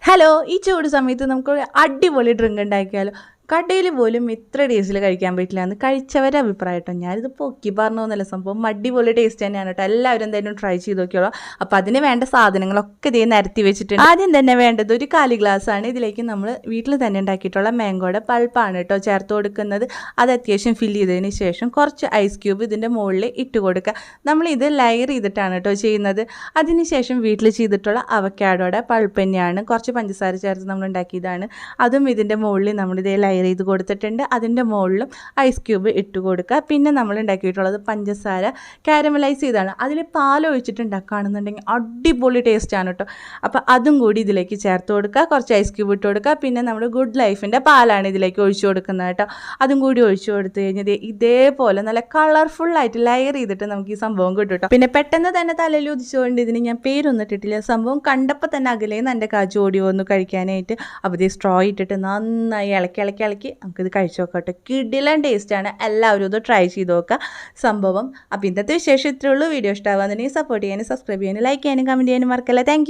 Hello, ഈ ചൂട് സമയത്ത് നമുക്ക് അടിപൊളി ഡ്രിങ്ക് ഉണ്ടാക്കിയാലോ. കടയിൽ പോലും ഇത്ര ടേസ്റ്റിൽ കഴിക്കാൻ പറ്റില്ല എന്ന് കഴിച്ചവരുടെ അഭിപ്രായം കേട്ടോ. ഞാനിത് പൊക്കി പറഞ്ഞൊന്നുമല്ല, സംഭവം അടിപൊളി ടേസ്റ്റ് തന്നെയാണ് കേട്ടോ. എല്ലാവരും എന്തായാലും ട്രൈ ചെയ്ത് നോക്കിയോളൂ. അപ്പോൾ അതിന് വേണ്ട സാധനങ്ങളൊക്കെ ഇതേ നിരത്തി വെച്ചിട്ടുണ്ട്. ആദ്യം തന്നെ വേണ്ടത് ഒരു 1/4 ഗ്ലാസ്സാണ്. ഇതിലേക്ക് നമ്മൾ വീട്ടിൽ തന്നെ ഉണ്ടാക്കിയിട്ടുള്ള മാംഗോയുടെ പൾപ്പാണ് കേട്ടോ ചേർത്ത് കൊടുക്കുന്നത്. അത് അത്യാവശ്യം ഫില്ല് ചെയ്തതിന് ശേഷം കുറച്ച് ഐസ് ക്യൂബ് ഇതിൻ്റെ മുകളിൽ ഇട്ട് കൊടുക്കുക. നമ്മളിത് ലെയർ ചെയ്തിട്ടാണ് കേട്ടോ ചെയ്യുന്നത്. അതിനുശേഷം വീട്ടിൽ ചെയ്തിട്ടുള്ള അവക്കാഡോയുടെ പൾപ്പ് തന്നെയാണ്, കുറച്ച് പഞ്ചസാര ചേർത്ത് നമ്മൾ ഉണ്ടാക്കിയതാണ്. അതും ഇതിൻ്റെ മുകളിൽ നമ്മളിതേ ലെയർ ചെയ്ത് കൊടുത്തിട്ടുണ്ട്. അതിൻ്റെ മുകളിലും ഐസ് ക്യൂബ് ഇട്ട് കൊടുക്കുക. പിന്നെ നമ്മൾ ഉണ്ടാക്കിയിട്ടുള്ളത് പഞ്ചസാര കാരമലൈസ് ചെയ്താണ്. അതിൽ പാൽ ഒഴിച്ചിട്ട് ഉണ്ടാക്കുകയാണെന്നുണ്ടെങ്കിൽ അടിപൊളി ടേസ്റ്റാണ് കേട്ടോ. അപ്പോൾ അതും കൂടി ഇതിലേക്ക് ചേർത്ത് കൊടുക്കുക. കുറച്ച് ഐസ് ക്യൂബ് ഇട്ട് കൊടുക്കുക. പിന്നെ നമ്മൾ ഗുഡ് ലൈഫിൻ്റെ പാലാണ് ഇതിലേക്ക് ഒഴിച്ചു കൊടുക്കുന്നത് കേട്ടോ. അതും കൂടി ഒഴിച്ചു കൊടുത്തു കഴിഞ്ഞാൽ ഇതേപോലെ നല്ല കളർഫുള്ളായിട്ട് ലെയർ ചെയ്തിട്ട് നമുക്ക് ഈ സംഭവം കിട്ടും കേട്ടോ. പിന്നെ പെട്ടെന്ന് തന്നെ തലയിൽ ഉദിച്ചുകൊണ്ട് ഇതിന് ഞാൻ പേരൊന്നും ഇട്ടിട്ടില്ല. സംഭവം കണ്ടപ്പോൾ തന്നെ അകലേന്ന് എൻ്റെ കാജ് ഓടി വന്നു കഴിക്കാനായിട്ട്. അപ്പോൾ ഇത് സ്ട്രോ ഇട്ടിട്ട് നന്നായി ഇളക്കി നമുക്കിത് കഴിച്ചു നോക്കട്ടെ. കിടിലൻ ടേസ്റ്റാണ്. എല്ലാവരും ഇത് ട്രൈ ചെയ്ത് നോക്കുക സംഭവം. അപ്പോൾ ഇന്നത്തെ വിശേഷം ഇത്രയേ ഉള്ളൂ. വീഡിയോ ഇഷ്ടമാകുന്നുണ്ടെങ്കിൽ സപ്പോർട്ട് ചെയ്യാനും സബ്സ്ക്രൈബ് ചെയ്യാനും ലൈക്ക് ചെയ്യാനും കമൻറ്റ് ചെയ്യാനും മറക്കല്ല. Thank you.